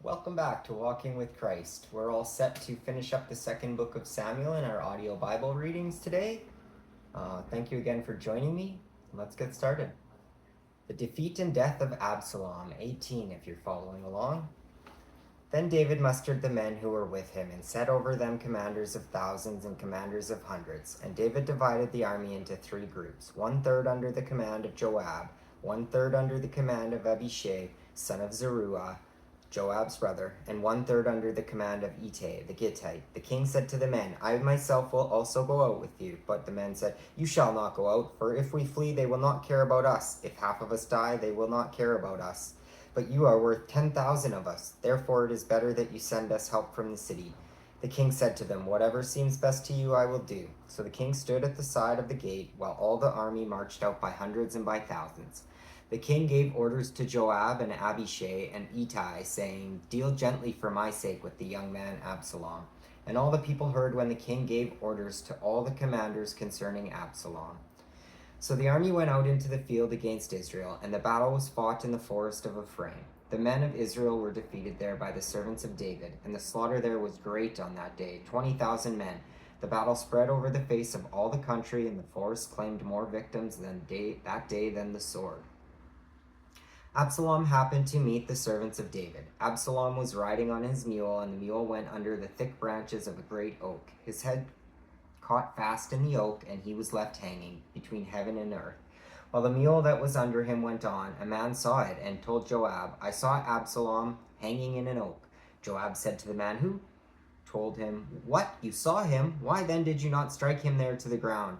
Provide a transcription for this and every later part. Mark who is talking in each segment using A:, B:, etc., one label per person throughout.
A: Welcome back to Walking with Christ. We're all set to finish up the second book of Samuel in our audio Bible readings today. Thank you again for joining me. Let's get started. The defeat and death of Absalom, 18 if you're following along. Then David mustered the men who were with him and set over them commanders of thousands and commanders of hundreds. And David divided the army into three groups, 1/3 under the command of Joab, 1/3 under the command of Abishai, son of Zeruiah, Joab's brother, and 1/3 under the command of Ittai the Gittite. The king said to the men, I myself will also go out with you. But the men said, You shall not go out, for if we flee, they will not care about us. If half of us die, they will not care about us. But you are worth 10,000 of us. Therefore it is better that you send us help from the city. The king said to them, Whatever seems best to you, I will do. So the king stood at the side of the gate, while all the army marched out by hundreds and by thousands. The king gave orders to Joab and Abishai and Ittai, saying, Deal gently for my sake with the young man Absalom. And all the people heard when the king gave orders to all the commanders concerning Absalom. So the army went out into the field against Israel, and the battle was fought in the forest of Ephraim. The men of Israel were defeated there by the servants of David, and the slaughter there was great on that day, 20,000 men. The battle spread over the face of all the country, and the forest claimed more victims that day than the sword. Absalom happened to meet the servants of David. Absalom was riding on his mule, and the mule went under the thick branches of a great oak. His head caught fast in the oak, and he was left hanging between heaven and earth. While the mule that was under him went on, a man saw it and told Joab, I saw Absalom hanging in an oak. Joab said to the man who told him, What? You saw him? Why then did you not strike him there to the ground?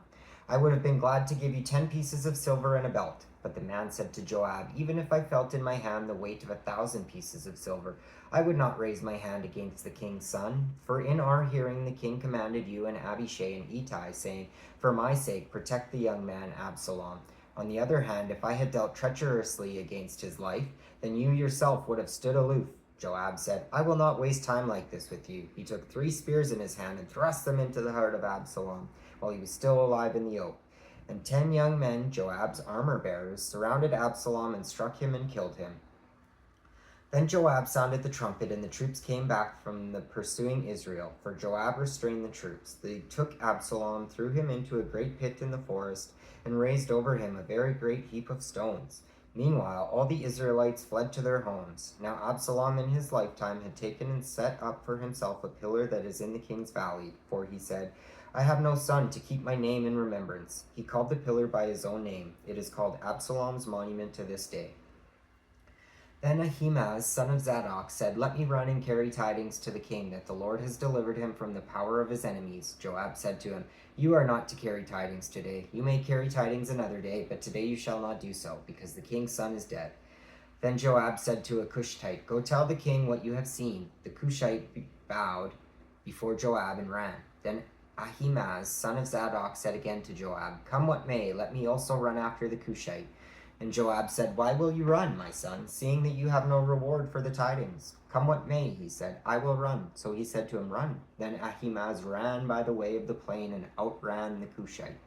A: I would have been glad to give you 10 pieces of silver and a belt. But the man said to Joab, Even if I felt in my hand the weight of 1,000 pieces of silver, I would not raise my hand against the king's son. For in our hearing the king commanded you and Abishai and Ittai, saying, For my sake protect the young man Absalom. On the other hand, if I had dealt treacherously against his life, then you yourself would have stood aloof. Joab said, I will not waste time like this with you. He took 3 spears in his hand and thrust them into the heart of Absalom, while he was still alive in the oak. And 10 young men, Joab's armor-bearers, surrounded Absalom and struck him and killed him. Then Joab sounded the trumpet, and the troops came back from the pursuing Israel, for Joab restrained the troops. They took Absalom, threw him into a great pit in the forest, and raised over him a very great heap of stones. Meanwhile, all the Israelites fled to their homes. Now Absalom in his lifetime had taken and set up for himself a pillar that is in the king's valley, for he said, I have no son to keep my name in remembrance. He called the pillar by his own name. It is called Absalom's monument to this day. Then Ahimaaz, son of Zadok, said, Let me run and carry tidings to the king that the Lord has delivered him from the power of his enemies. Joab said to him, You are not to carry tidings today. You may carry tidings another day, but today you shall not do so, because the king's son is dead. Then Joab said to a Cushite, Go tell the king what you have seen. The Cushite bowed before Joab and ran. Then Ahimaaz, son of Zadok, said again to Joab, Come what may, let me also run after the Cushite. And Joab said, Why will you run, my son, seeing that you have no reward for the tidings? Come what may, he said, I will run. So he said to him, Run. Then Ahimaaz ran by the way of the plain and outran the Cushite.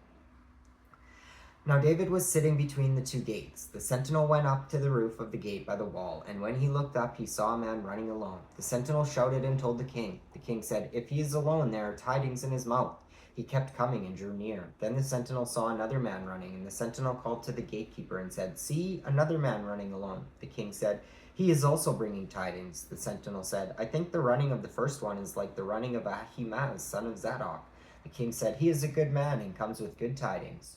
A: Now David was sitting between the 2 gates. The sentinel went up to the roof of the gate by the wall, and when he looked up, he saw a man running alone. The sentinel shouted and told the king. The king said, If he is alone, there are tidings in his mouth. He kept coming and drew near. Then the sentinel saw another man running, and the sentinel called to the gatekeeper and said, See, another man running alone. The king said, He is also bringing tidings. The sentinel said, I think the running of the first one is like the running of Ahimaaz, son of Zadok. The king said, He is a good man and comes with good tidings.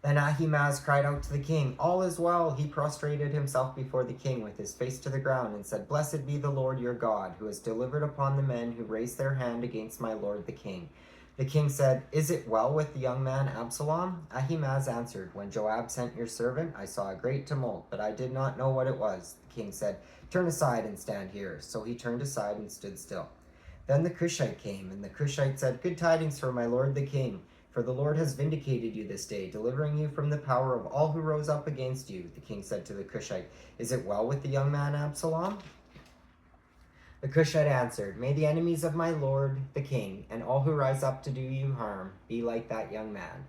A: Then Ahimaaz cried out to the king, All is well. He prostrated himself before the king with his face to the ground and said, Blessed be the Lord your God, who has delivered upon the men who raised their hand against my lord the king. The king said, Is it well with the young man Absalom? Ahimaaz answered, When Joab sent your servant, I saw a great tumult, but I did not know what it was. The king said, Turn aside and stand here. So he turned aside and stood still. Then the Cushite came, and the Cushite said, Good tidings for my lord the king. For the Lord has vindicated you this day, delivering you from the power of all who rose up against you. The king said to the Cushite, Is it well with the young man Absalom? The Cushite answered, May the enemies of my lord the king, and all who rise up to do you harm, be like that young man.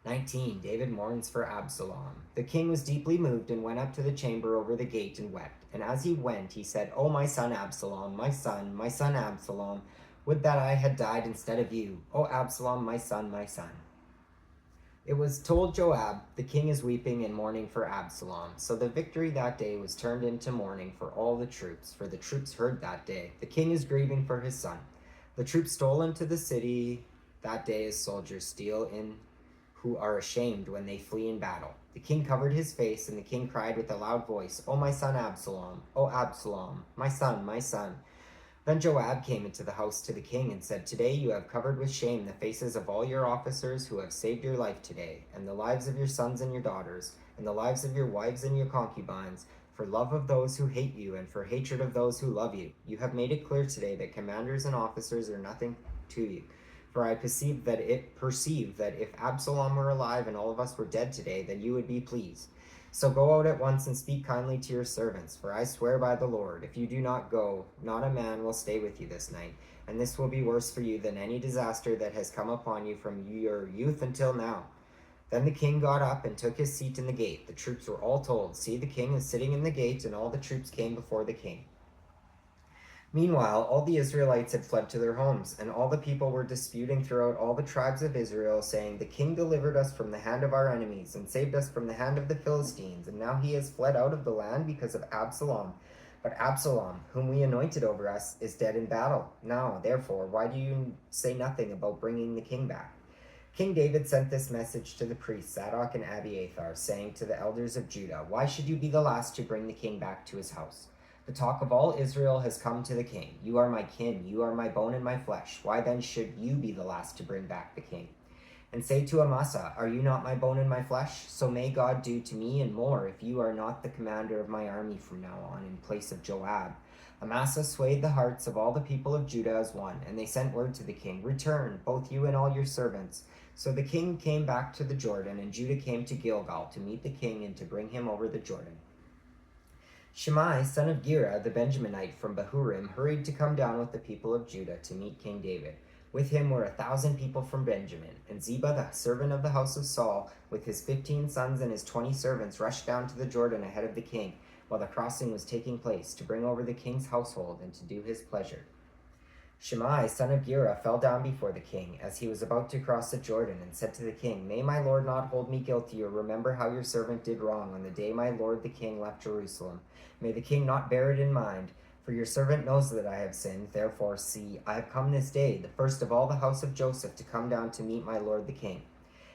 A: 19. David mourns for Absalom. The king was deeply moved and went up to the chamber over the gate and wept. And as he went, he said, "O my son Absalom, my son Absalom, would that I had died instead of you. O Absalom, my son, my son." It was told Joab, "The king is weeping and mourning for Absalom." So the victory that day was turned into mourning for all the troops, for the troops heard that day, "The king is grieving for his son." The troops stole into the city that day as soldiers steal in who are ashamed when they flee in battle. The king covered his face, and the king cried with a loud voice, "O my son Absalom, O Absalom, my son, my son." Then Joab came into the house to the king and said, "Today you have covered with shame the faces of all your officers who have saved your life today, and the lives of your sons and your daughters, and the lives of your wives and your concubines, for love of those who hate you and for hatred of those who love you. You have made it clear today that commanders and officers are nothing to you. For I perceive that if Absalom were alive and all of us were dead today, then you would be pleased. So go out at once and speak kindly to your servants, for I swear by the Lord, if you do not go, not a man will stay with you this night, and this will be worse for you than any disaster that has come upon you from your youth until now." Then the king got up and took his seat in the gate. The troops were all told, "See, the king is sitting in the gate," and all the troops came before the king. Meanwhile, all the Israelites had fled to their homes, and all the people were disputing throughout all the tribes of Israel, saying, "The king delivered us from the hand of our enemies, and saved us from the hand of the Philistines, and now he has fled out of the land because of Absalom. But Absalom, whom we anointed over us, is dead in battle. Now, therefore, why do you say nothing about bringing the king back?" King David sent this message to the priests Zadok and Abiathar, saying to the elders of Judah, "Why should you be the last to bring the king back to his house? The talk of all Israel has come to the king. You are my kin, you are my bone and my flesh. Why then should you be the last to bring back the king? And say to Amasa, are you not my bone and my flesh? So may God do to me and more if you are not the commander of my army from now on in place of Joab." Amasa swayed the hearts of all the people of Judah as one, and they sent word to the king, "Return, both you and all your servants." So the king came back to the Jordan, and Judah came to Gilgal to meet the king and to bring him over the Jordan. Shimei, son of Gera, the Benjaminite from Bahurim, hurried to come down with the people of Judah to meet King David. With him were 1,000 people from Benjamin, and Ziba, the servant of the house of Saul, with his 15 sons and his 20 servants, rushed down to the Jordan ahead of the king, while the crossing was taking place, to bring over the king's household and to do his pleasure. Shimei, son of Gera, fell down before the king as he was about to cross the Jordan, and said to the king, "May my lord not hold me guilty, or remember how your servant did wrong on the day my lord the king left Jerusalem. May the king not bear it in mind, for your servant knows that I have sinned. Therefore, see, I have come this day, the first of all the house of Joseph, to come down to meet my lord the king."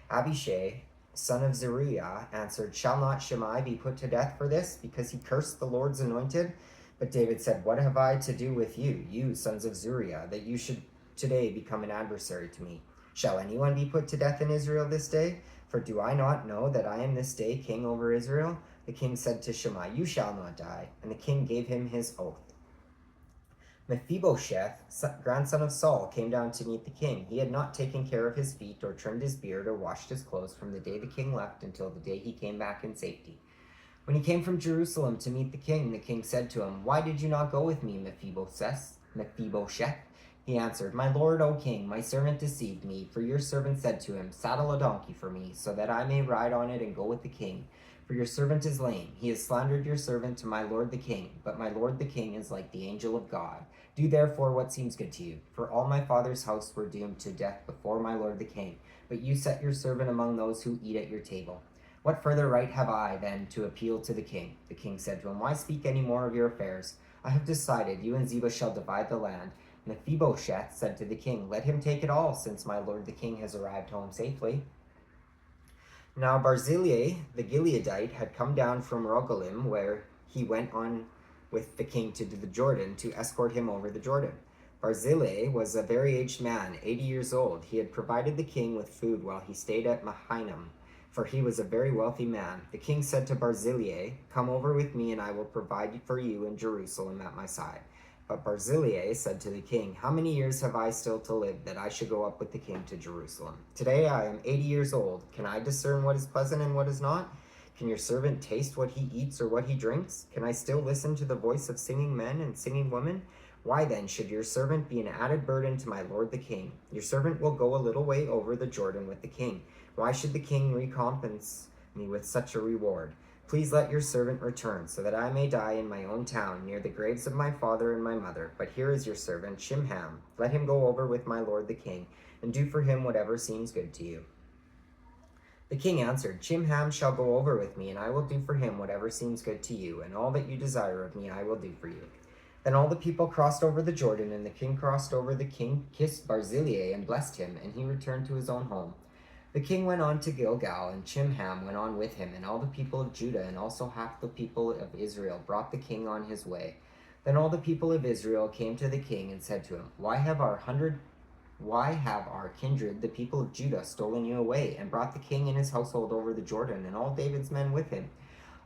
A: Abishai, son of Zeruiah, answered, "Shall not Shimei be put to death for this, because he cursed the Lord's anointed?" But David said, "What have I to do with you, you sons of Zeruiah, that you should today become an adversary to me? Shall anyone be put to death in Israel this day? For do I not know that I am this day king over Israel?" The king said to Shimei, "You shall not die." And the king gave him his oath. Mephibosheth, grandson of Saul, came down to meet the king. He had not taken care of his feet or trimmed his beard or washed his clothes from the day the king left until the day he came back in safety. When he came from Jerusalem to meet the king said to him, "Why did you not go with me, Mephibosheth?" He answered, "My lord, O king, my servant deceived me, for your servant said to him, 'Saddle a donkey for me, so that I may ride on it and go with the king.' For your servant is lame. He has slandered your servant to my lord the king, but my lord the king is like the angel of God. Do therefore what seems good to you. For all my father's house were doomed to death before my lord the king, but you set your servant among those who eat at your table. What further right have I, then, to appeal to the king?" The king said to him, "Why speak any more of your affairs? I have decided, you and Ziba shall divide the land." Mephibosheth said to the king, "Let him take it all, since my lord the king has arrived home safely." Now Barzillai the Gileadite had come down from Rogelim, where he went on with the king to the Jordan, to escort him over the Jordan. Barzillai was a very aged man, 80 years old. He had provided the king with food while he stayed at Mahanaim, for he was a very wealthy man. The king said to Barzillai, "Come over with me, and I will provide for you in Jerusalem at my side." But Barzillai said to the king, "How many years have I still to live, that I should go up with the king to Jerusalem? Today I am 80 years old. Can I discern what is pleasant and what is not? Can your servant taste what he eats or what he drinks? Can I still listen to the voice of singing men and singing women? Why then should your servant be an added burden to my lord the king? Your servant will go a little way over the Jordan with the king, Why should the king recompense me with such a reward? Please let your servant return, so that I may die in my own town, near the graves of my father and my mother. But here is your servant, Shimham. Let him go over with my lord the king, and do for him whatever seems good to you." The king answered, "Shimham shall go over with me, and I will do for him whatever seems good to you, and all that you desire of me I will do for you." Then all the people crossed over the Jordan, and the king crossed over. The king kissed Barzillai and blessed him, and he returned to his own home. The king went on to Gilgal, and Chimham went on with him, and all the people of Judah and also half the people of Israel brought the king on his way. Then all the people of Israel came to the king and said to him, Why have our kindred, the people of Judah, stolen you away, and brought the king and his household over the Jordan, and all David's men with him?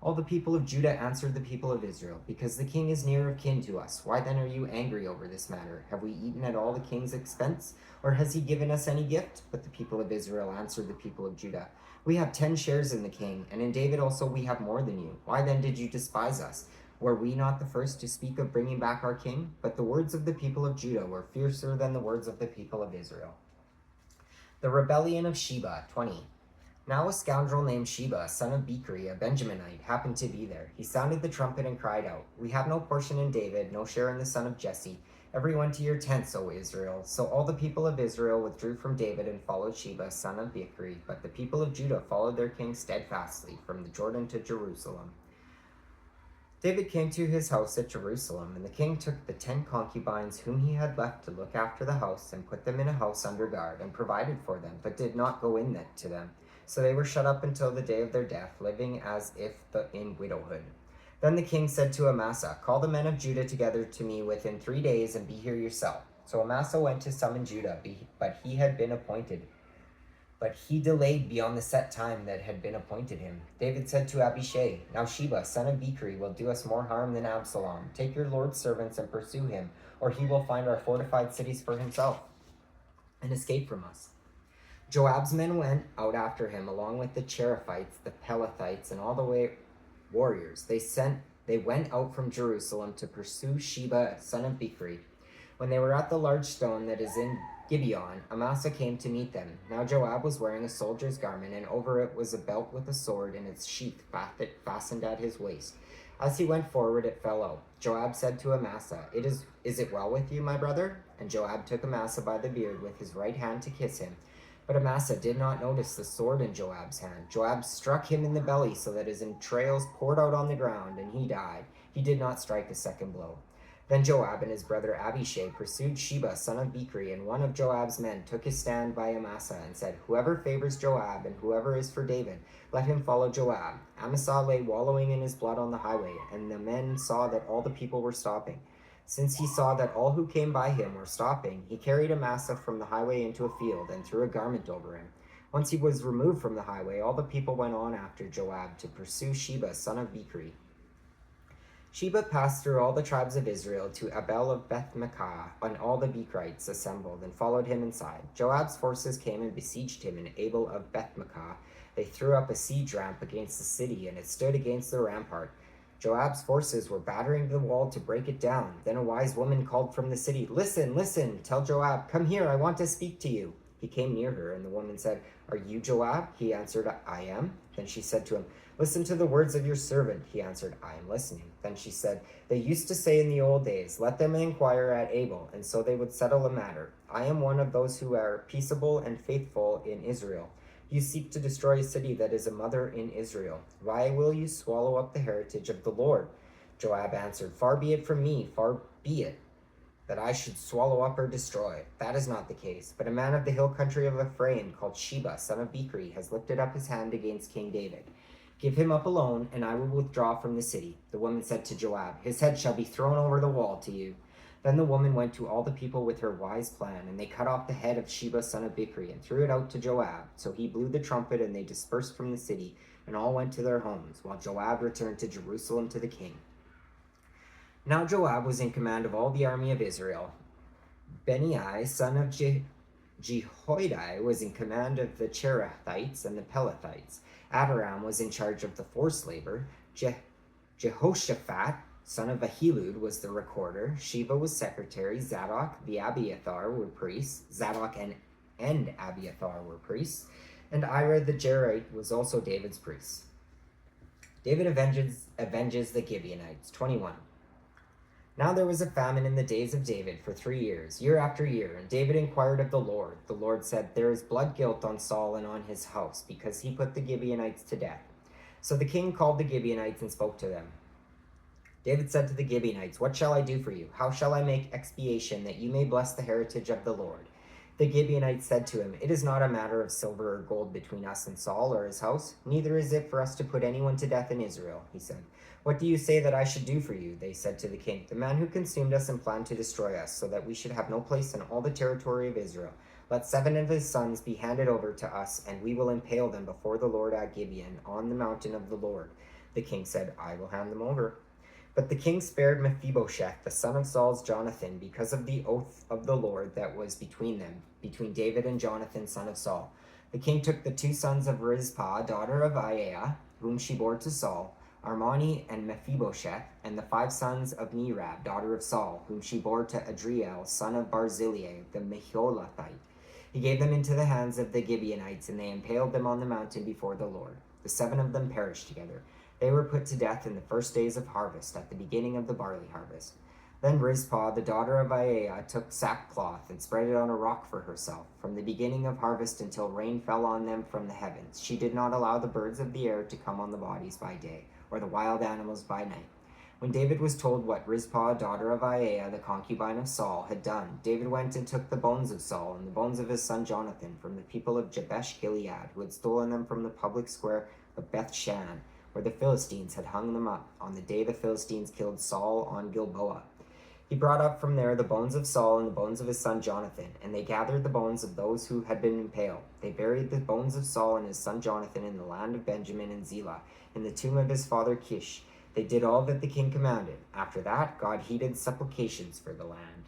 A: All the people of Judah answered the people of Israel, Because the king is near of kin to us. Why then are you angry over this matter? Have we eaten at all the king's expense? Or has he given us any gift? But the people of Israel answered the people of Judah, We have 10 shares in the king, and in David also we have more than you. Why then did you despise us? Were we not the first to speak of bringing back our king? But the words of the people of Judah were fiercer than the words of the people of Israel. The rebellion of Sheba, 20. Now a scoundrel named Sheba, son of Bichri, a Benjaminite, happened to be there. He sounded the trumpet and cried out, We have no portion in David, no share in the son of Jesse. Everyone to your tents, O Israel. So all the people of Israel withdrew from David and followed Sheba, son of Bichri. But the people of Judah followed their king steadfastly from the Jordan to Jerusalem. David came to his house at Jerusalem, and the king took the 10 concubines whom he had left to look after the house, and put them in a house under guard, and provided for them, but did not go in to them. So they were shut up until the day of their death, living as if in widowhood. Then the king said to Amasa, Call the men of Judah together to me within 3 days, and be here yourself. So Amasa went to summon Judah, but he delayed beyond the set time that had been appointed him. David said to Abishai, Now Sheba, son of Bichri, will do us more harm than Absalom. Take your lord's servants and pursue him, or he will find our fortified cities for himself and escape from us. Joab's men went out after him, along with the Cherethites, the Pelethites, and all the warriors. They went out from Jerusalem to pursue Sheba, son of Bichri. When they were at the large stone that is in Gibeon, Amasa came to meet them. Now Joab was wearing a soldier's garment, and over it was a belt with a sword in its sheath fastened at his waist. As he went forward, it fell out. Joab said to Amasa, Is it well with you, my brother? And Joab took Amasa by the beard with his right hand to kiss him. But Amasa did not notice the sword in Joab's hand. Joab struck him in the belly so that his entrails poured out on the ground, and he died. He did not strike a second blow. Then Joab and his brother Abishai pursued Sheba, son of Bichri, and one of Joab's men took his stand by Amasa and said, Whoever favors Joab and whoever is for David, let him follow Joab. Amasa lay wallowing in his blood on the highway, and the men saw that all the people were stopping. Since he saw that all who came by him were stopping, he carried Amasa from the highway into a field and threw a garment over him. Once he was removed from the highway, all the people went on after Joab to pursue Sheba, son of Bichri. Sheba passed through all the tribes of Israel to Abel of Beth-Makkah, and all the Bichrites assembled and followed him inside. Joab's forces came and besieged him in Abel of Beth-Makkah. They threw up a siege ramp against the city, and it stood against the rampart. Joab's forces were battering the wall to break it down. Then a wise woman called from the city, Listen, listen, tell Joab, Come here, I want to speak to you. He came near her, and the woman said, Are you Joab? He answered, I am. Then she said to him, Listen to the words of your servant. He answered, I am listening. Then she said, They used to say in the old days, Let them inquire at Abel, and so they would settle a matter. I am one of those who are peaceable and faithful in Israel. You seek to destroy a city that is a mother in Israel. Why will you swallow up the heritage of the Lord? Joab answered, Far be it from me, far be it, that I should swallow up or destroy. That is not the case. But a man of the hill country of Ephraim, called Sheba, son of Bichri, has lifted up his hand against King David. Give him up alone, and I will withdraw from the city. The woman said to Joab, His head shall be thrown over the wall to you. Then the woman went to all the people with her wise plan, and they cut off the head of Sheba, son of Bichri, and threw it out to Joab. So he blew the trumpet, and they dispersed from the city, and all went to their homes, while Joab returned to Jerusalem to the king. Now Joab was in command of all the army of Israel. Benai, son of Jehoiada, was in command of the Cherethites and the Pelethites. Adoram was in charge of the forced labor. Jehoshaphat, son of Ahilud, was the recorder. Sheba was secretary. Zadok and Abiathar were priests. and Ira the Jerite was also David's priest. David avenges the Gibeonites. 21. Now there was a famine in the days of David for 3 years, year after year, and David inquired of the Lord. The Lord said, "There is blood guilt on Saul and on his house, because he put the Gibeonites to death." So the king called the Gibeonites and spoke to them. David said to the Gibeonites, "What shall I do for you? How shall I make expiation that you may bless the heritage of the Lord?" The Gibeonites said to him, "It is not a matter of silver or gold between us and Saul or his house, neither is it for us to put anyone to death in Israel," he said. "What do you say that I should do for you?" They said to the king, "The man who consumed us and planned to destroy us, so that we should have no place in all the territory of Israel. Let 7 of his sons be handed over to us, and we will impale them before the Lord at Gibeon, on the mountain of the Lord." The king said, "I will hand them over." But the king spared Mephibosheth, the son of Saul's Jonathan, because of the oath of the Lord that was between them, between David and Jonathan, son of Saul. The king took the 2 sons of Rizpah, daughter of Aiah, whom she bore to Saul, Armoni and Mephibosheth, and the 5 sons of Merab, daughter of Saul, whom she bore to Adriel, son of Barzillai, the Meholathite. He gave them into the hands of the Gibeonites, and they impaled them on the mountain before the Lord. The 7 of them perished together. They were put to death in the first days of harvest, at the beginning of the barley harvest. Then Rizpah, the daughter of Aiah, took sackcloth and spread it on a rock for herself. From the beginning of harvest until rain fell on them from the heavens, she did not allow the birds of the air to come on the bodies by day, or the wild animals by night. When David was told what Rizpah, daughter of Aiah, the concubine of Saul, had done, David went and took the bones of Saul and the bones of his son Jonathan from the people of Jabesh Gilead, who had stolen them from the public square of Beth-shan, where the Philistines had hung them up on the day the Philistines killed Saul on Gilboa. He brought up from there the bones of Saul and the bones of his son Jonathan, and they gathered the bones of those who had been impaled. They buried the bones of Saul and his son Jonathan in the land of Benjamin and Zelah, in the tomb of his father Kish. They did all that the king commanded. After that, God heeded supplications for the land.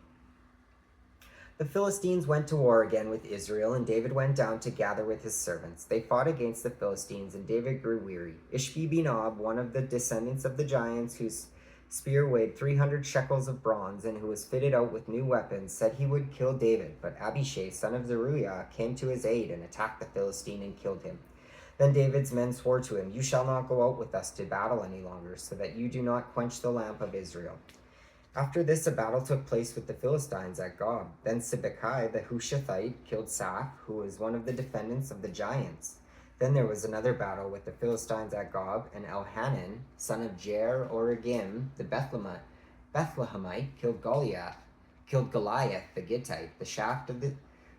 A: The Philistines went to war again with Israel, and David went down to gather with his servants. They fought against the Philistines, and David grew weary. Ishbi-benob, one of the descendants of the giants, whose spear weighed 300 shekels of bronze, and who was fitted out with new weapons, said he would kill David. But Abishai, son of Zeruiah, came to his aid and attacked the Philistine and killed him. Then David's men swore to him, "You shall not go out with us to battle any longer, so that you do not quench the lamp of Israel." After this, a battle took place with the Philistines at Gob. Then Sibbecai, the Hushathite, killed Saph, who was one of the defendants of the giants. Then there was another battle with the Philistines at Gob, and Elhanan, son of Jair Origim, the Bethlehemite, killed Goliath the Gittite, the shaft of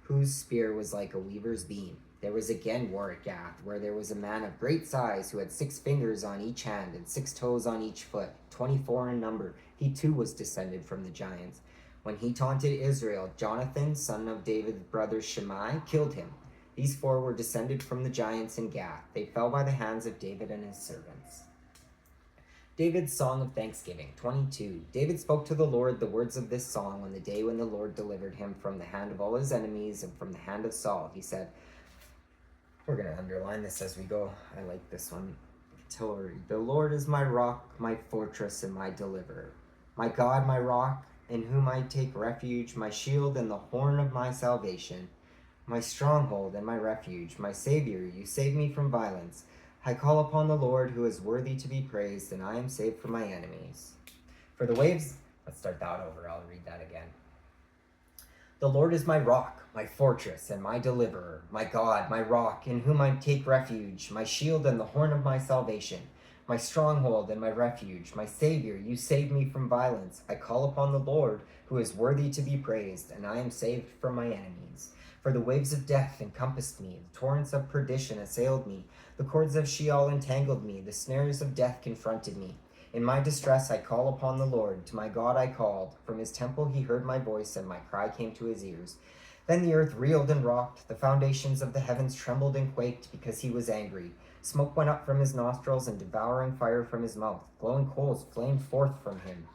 A: whose spear was like a weaver's beam. There was again war at Gath, where there was a man of great size who had 6 fingers on each hand and 6 toes on each foot, 24 in number. He too was descended from the giants. When he taunted Israel, Jonathan, son of David's brother Shimei, killed him. These 4 were descended from the giants in Gath. They fell by the hands of David and his servants. David's Song of Thanksgiving. 22. David spoke to the Lord the words of this song on the day when the Lord delivered him from the hand of all his enemies and from the hand of Saul. He said, we're going to underline this as we go. I like this one. Artillery. The Lord is my rock, my fortress, and my deliverer. My God, my rock, in whom I take refuge, my shield and the horn of my salvation. My stronghold and my refuge, my Savior, you save me from violence. I call upon the Lord who is worthy to be praised, and I am saved from my enemies. For the waves, let's start that over. I'll read that again. The Lord is my rock, my fortress, and my deliverer, my God, my rock, in whom I take refuge, my shield and the horn of my salvation, my stronghold and my refuge, my Savior, you save me from violence. I call upon the Lord, who is worthy to be praised, and I am saved from my enemies. For the waves of death encompassed me, the torrents of perdition assailed me, the cords of Sheol entangled me, the snares of death confronted me. In my distress I call upon the Lord. To my God I called. From his temple he heard my voice, and my cry came to his ears. Then the earth reeled and rocked. The foundations of the heavens trembled and quaked, because he was angry. Smoke went up from his nostrils, and devouring fire from his mouth. Glowing coals flamed forth from him.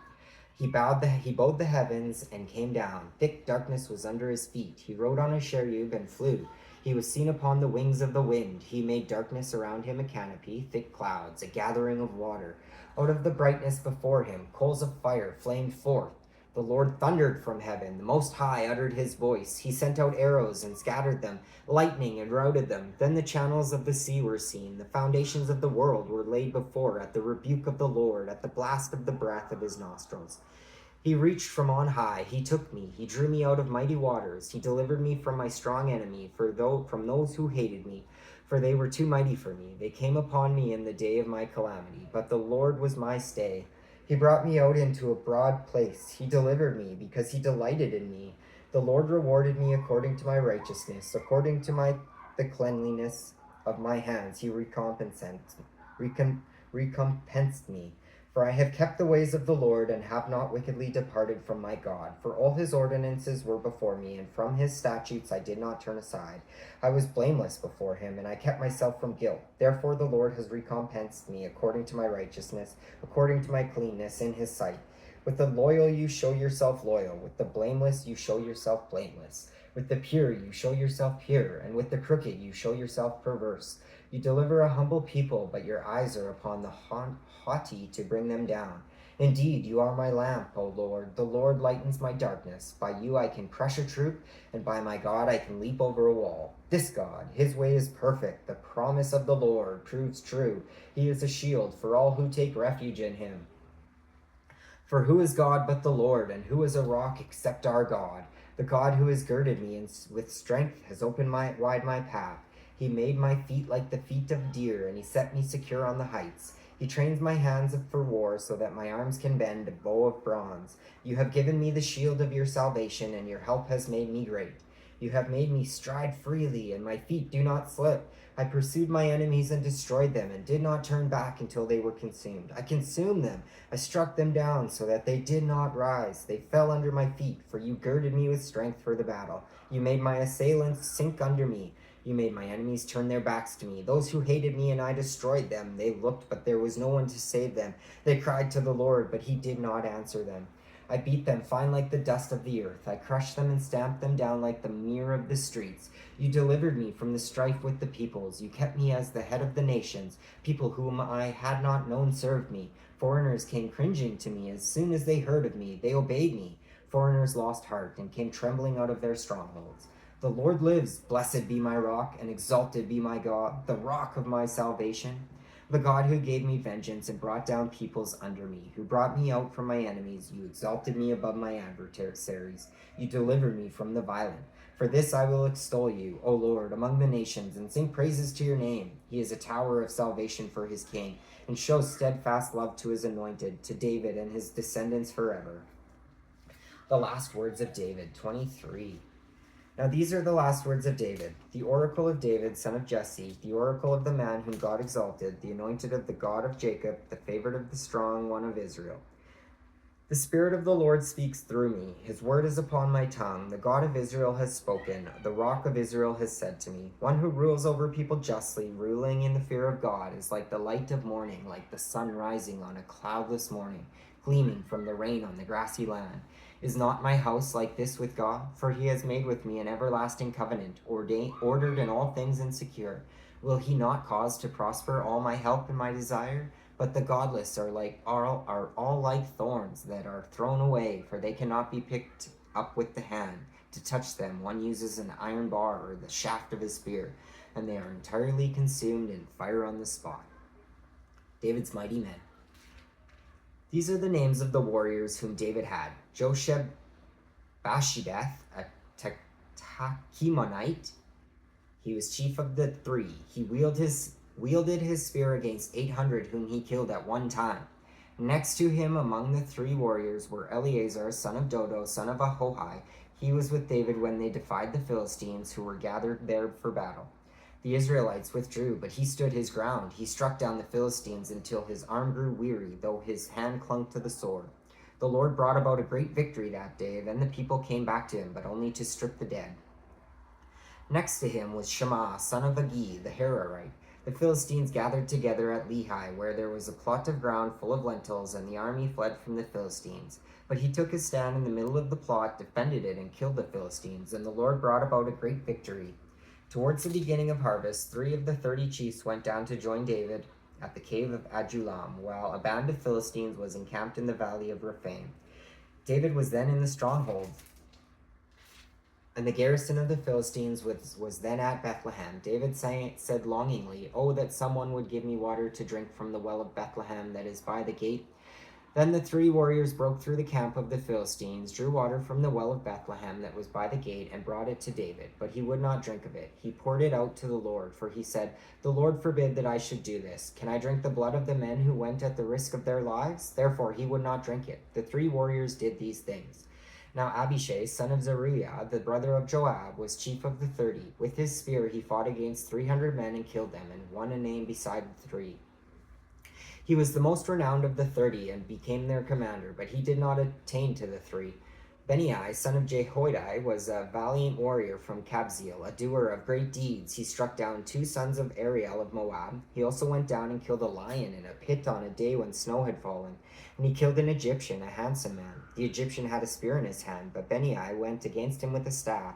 A: He bowed the heavens and came down. Thick darkness was under his feet. He rode on a cherub and flew. He was seen upon the wings of the wind. He made darkness around him a canopy, thick clouds, a gathering of water. Out of the brightness before him, coals of fire flamed forth. The Lord thundered from heaven. The Most High uttered his voice. He sent out arrows and scattered them, lightning and routed them. Then the channels of the sea were seen. The foundations of the world were laid before at the rebuke of the Lord, at the blast of the breath of his nostrils. He reached from on high. He took me. He drew me out of mighty waters. He delivered me from my strong enemy, from those who hated me, for they were too mighty for me. They came upon me in the day of my calamity, but the Lord was my stay. He brought me out into a broad place. He delivered me because he delighted in me. The Lord rewarded me according to my righteousness, according to the cleanliness of my hands. He recompensed me. For I have kept the ways of the Lord, and have not wickedly departed from my God. For all his ordinances were before me, and from his statutes I did not turn aside. I was blameless before him, and I kept myself from guilt. Therefore the Lord has recompensed me according to my righteousness, according to my cleanness in his sight. With the loyal you show yourself loyal, with the blameless you show yourself blameless. With the pure you show yourself pure, and with the crooked you show yourself perverse. You deliver a humble people, but your eyes are upon the haughty to bring them down. Indeed, you are my lamp, O Lord. The Lord lightens my darkness. By you I can crush a troop, and by my God I can leap over a wall. This God, his way is perfect. The promise of the Lord proves true. He is a shield for all who take refuge in him. For who is God but the Lord, and who is a rock except our God? The God who has girded me with strength has opened wide my path. He made my feet like the feet of deer, and he set me secure on the heights. He trains my hands for war, so that my arms can bend a bow of bronze. You have given me the shield of your salvation, and your help has made me great. You have made me stride freely, and my feet do not slip. I pursued my enemies and destroyed them, and did not turn back until they were consumed. I consumed them. I struck them down, so that they did not rise. They fell under my feet, for you girded me with strength for the battle. You made my assailants sink under me. You made my enemies turn their backs to me. Those who hated me, and I destroyed them. They looked, but there was no one to save them. They cried to the Lord, but he did not answer them. I beat them fine like the dust of the earth. I crushed them and stamped them down like the mere of the streets. You delivered me from the strife with the peoples. You kept me as the head of the nations. People whom I had not known served me. Foreigners came cringing to me. As soon as they heard of me, they obeyed me. Foreigners lost heart and came trembling out of their strongholds. The Lord lives. Blessed be my rock, and exalted be my God, the rock of my salvation. The God who gave me vengeance and brought down peoples under me, who brought me out from my enemies. You exalted me above my adversaries. You delivered me from the violent. For this I will extol you, O Lord, among the nations, and sing praises to your name. He is a tower of salvation for his king, and shows steadfast love to his anointed, to David and his descendants forever. The last words of David, 23. Now these are the last words of David, the oracle of David, son of Jesse, the oracle of the man whom God exalted, the anointed of the God of Jacob, the favored of the strong one of Israel. The Spirit of the Lord speaks through me. His word is upon my tongue. The God of Israel has spoken. The rock of Israel has said to me, one who rules over people justly, ruling in the fear of God, is like the light of morning, like the sun rising on a cloudless morning, gleaming from the rain on the grassy land. Is not my house like this with God? For he has made with me an everlasting covenant, ordered in all things and secure. Will he not cause to prosper all my help and my desire? But the godless are all like thorns that are thrown away, for they cannot be picked up with the hand. To touch them, one uses an iron bar or the shaft of a spear, and they are entirely consumed in fire on the spot. David's mighty men. These are the names of the warriors whom David had: Josheb-Basshebeth, a Tahkemonite. He was chief of the 3. He wielded his spear against 800 whom he killed at one time. Next to him among the 3 warriors were Eleazar, son of Dodo, son of Ahohai. He was with David when they defied the Philistines, who were gathered there for battle. The Israelites withdrew, but he stood his ground. He struck down the Philistines until his arm grew weary, though his hand clung to the sword. The Lord brought about a great victory that day. Then the people came back to him, but only to strip the dead. Next to him was Shammah, son of Agi, the Hararite. The Philistines gathered together at Lehi, where there was a plot of ground full of lentils, and the army fled from the Philistines. But he took his stand in the middle of the plot, defended it, and killed the Philistines, and the Lord brought about a great victory. Towards the beginning of harvest, 3 of the 30 chiefs went down to join David at the cave of Adullam, while a band of Philistines was encamped in the valley of Rephaim. David was then in the stronghold, and the garrison of the Philistines was then at Bethlehem. David said longingly, "Oh, that someone would give me water to drink from the well of Bethlehem that is by the gate." Then the 3 warriors broke through the camp of the Philistines, drew water from the well of Bethlehem that was by the gate, and brought it to David. But he would not drink of it. He poured it out to the Lord, for he said, "The Lord forbid that I should do this. Can I drink the blood of the men who went at the risk of their lives?" Therefore he would not drink it. The 3 warriors did these things. Now Abishai, son of Zeruiah, the brother of Joab, was chief of the 30. With his spear he fought against 300 men and killed them, and won a name beside the 3. He was the most renowned of the 30 and became their commander, but he did not attain to the 3. Benai, son of Jehoiada, was a valiant warrior from Kabzeel, a doer of great deeds. He struck down 2 sons of Ariel of Moab. He also went down and killed a lion in a pit on a day when snow had fallen. And he killed an Egyptian, a handsome man. The Egyptian had a spear in his hand, but Benai went against him with a staff,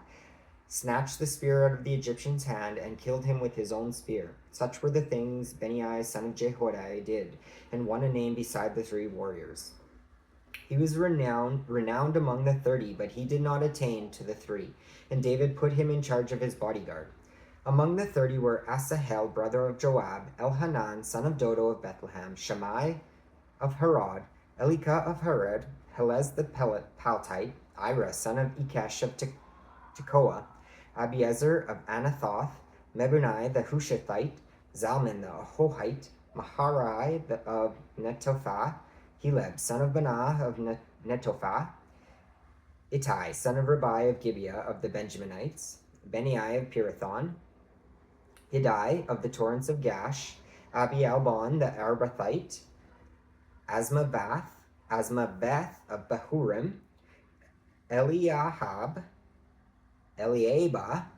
A: snatched the spear out of the Egyptian's hand, and killed him with his own spear. Such were the things Benai, son of Jehoiada, did, and won a name beside the 3 warriors. He was renowned among the 30, but he did not attain to the 3, and David put him in charge of his bodyguard. Among the 30 were Asahel, brother of Joab, Elhanan, son of Dodo of Bethlehem, Shammai of Harod, Elika of Harod, Helez the Paltite, Ira, son of Ikesh of Tekoa, Abiezer of Anathoth, Mebunai the Hushathite, Zalman the Ahohite, Maharai of Netophah, Heleb, son of Banah of Netophah, Ittai, son of Ribai of Gibeah of the Benjaminites, Benai of Pirathon, Hiddai of the torrents of Gash, Abialbon the Arbathite, Asmaveth of Bahurim, Eliaba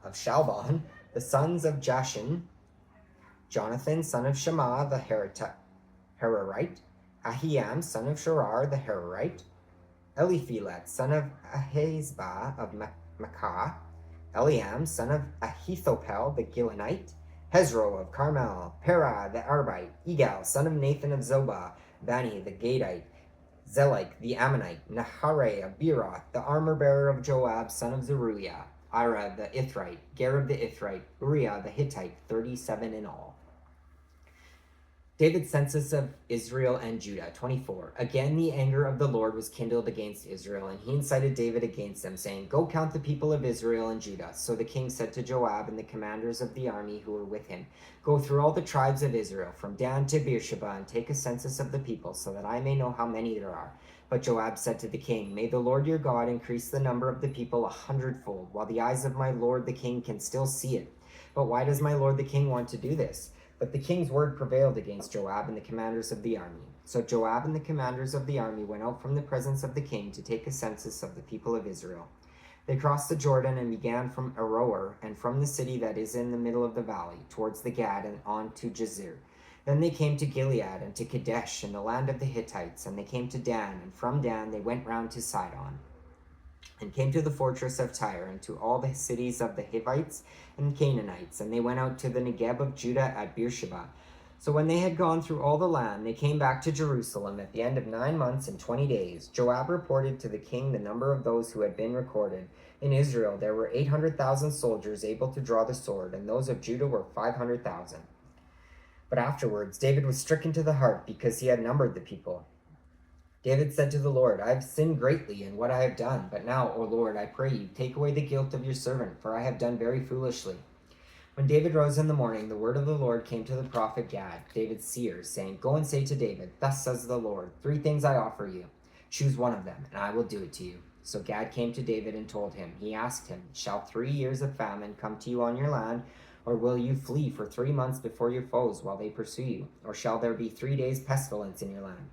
A: of Shalbon, the sons of Jashin, Jonathan, son of Shammah the Hararite, Ahiam, son of Sharar the Hararite, Eliphelet, son of Ahizbah of Makkah, Eliam, son of Ahithophel the Gilonite, Hezro of Carmel, Perah the Arbite, Egal, son of Nathan of Zobah, Bani the Gadite, Zelik the Ammonite, Nahare of Beeroth, the armor-bearer of Joab, son of Zeruiah, Ira the Ithrite, Gareb the Ithrite, Uriah the Hittite, 37 in all. David's census of Israel and Judah, 24. Again the anger of the Lord was kindled against Israel, and he incited David against them, saying, "Go count the people of Israel and Judah." So the king said to Joab and the commanders of the army who were with him, "Go through all the tribes of Israel, from Dan to Beersheba, and take a census of the people, so that I may know how many there are." But Joab said to the king, "May the Lord your God increase the number of the people 100-fold, while the eyes of my lord the king can still see it. But why does my lord the king want to do this?" But the king's word prevailed against Joab and the commanders of the army. So Joab and the commanders of the army went out from the presence of the king to take a census of the people of Israel. They crossed the Jordan and began from Aroer, and from the city that is in the middle of the valley, towards the Gad and on to Jazer. Then they came to Gilead and to Kadesh in the land of the Hittites, and they came to Dan, and from Dan they went round to Sidon, and came to the fortress of Tyre, and to all the cities of the Hivites and Canaanites, and they went out to the Negeb of Judah at Beersheba. So when they had gone through all the land, they came back to Jerusalem at the end of 9 months and 20 days. Joab reported to the king the number of those who had been recorded. In Israel there were 800,000 soldiers able to draw the sword, and those of Judah were 500,000. But afterwards David was stricken to the heart because he had numbered the people. David said to the Lord, "I have sinned greatly in what I have done, but now, O Lord, I pray you, take away the guilt of your servant, for I have done very foolishly." When David rose in the morning, the word of the Lord came to the prophet Gad, David's seer, saying, "Go and say to David, thus says the Lord, 3 things I offer you. Choose one of them, and I will do it to you." So Gad came to David and told him. He asked him, "Shall 3 years of famine come to you on your land, or will you flee for 3 months before your foes while they pursue you? Or shall there be 3 days pestilence in your land?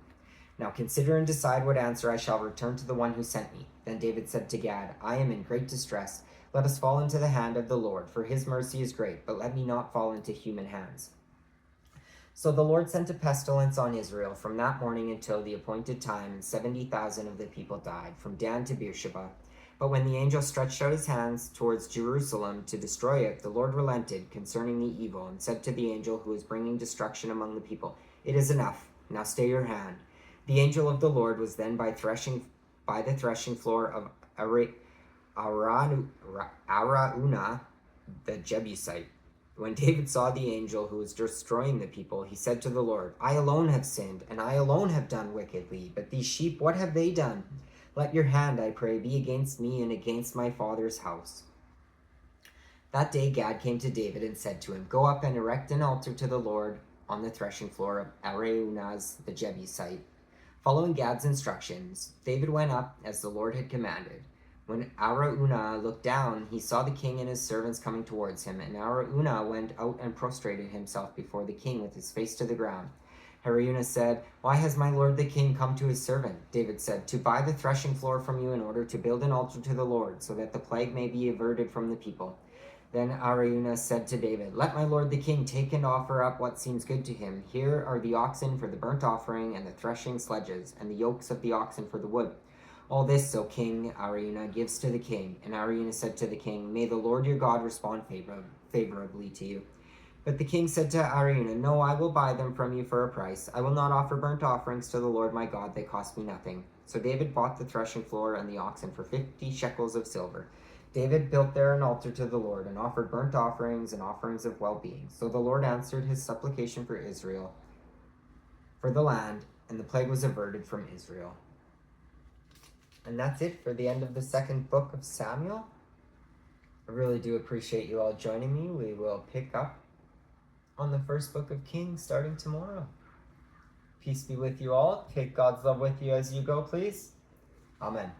A: Now consider and decide what answer I shall return to the one who sent me." Then David said to Gad, "I am in great distress. Let us fall into the hand of the Lord, for his mercy is great, but let me not fall into human hands." So the Lord sent a pestilence on Israel from that morning until the appointed time, and 70,000 of the people died, from Dan to Beersheba. But when the angel stretched out his hands towards Jerusalem to destroy it, the Lord relented concerning the evil, and said to the angel who was bringing destruction among the people, "It is enough. Now stay your hand." The angel of the Lord was then by threshing by the threshing floor of Araunah the Jebusite. When David saw the angel who was destroying the people, he said to the Lord, I alone have sinned, and I alone have done wickedly. But these sheep, what have they done? Let your hand, I pray, be against me and against my father's house. That day Gad came to David and said to him, Go up and erect an altar to the Lord on the threshing floor of Araunah the Jebusite. Following Gad's instructions, David went up as the Lord had commanded. When Araunah looked down, he saw the king and his servants coming towards him, and Araunah went out and prostrated himself before the king with his face to the ground. Araunah said, Why has my lord the king come to his servant? David said, To buy the threshing floor from you in order to build an altar to the Lord, so that the plague may be averted from the people. Then Araunah said to David, Let my lord the king take and offer up what seems good to him. Here are the oxen for the burnt offering, and the threshing sledges, and the yokes of the oxen for the wood. All this, O king, Araunah gives to the king. And Araunah said to the king, May the Lord your God respond favorably to you. But the king said to Araunah, No, I will buy them from you for a price. I will not offer burnt offerings to the Lord my God. They cost me nothing. So David bought the threshing floor and the oxen for 50 shekels of silver. David built there an altar to the Lord and offered burnt offerings and offerings of well-being. So the Lord answered his supplication for Israel, for the land, and the plague was averted from Israel. And that's it for the end of the second book of Samuel. I really do appreciate you all joining me. We will pick up on the first book of Kings starting tomorrow. Peace be with you all. Take God's love with you as you go, please. Amen.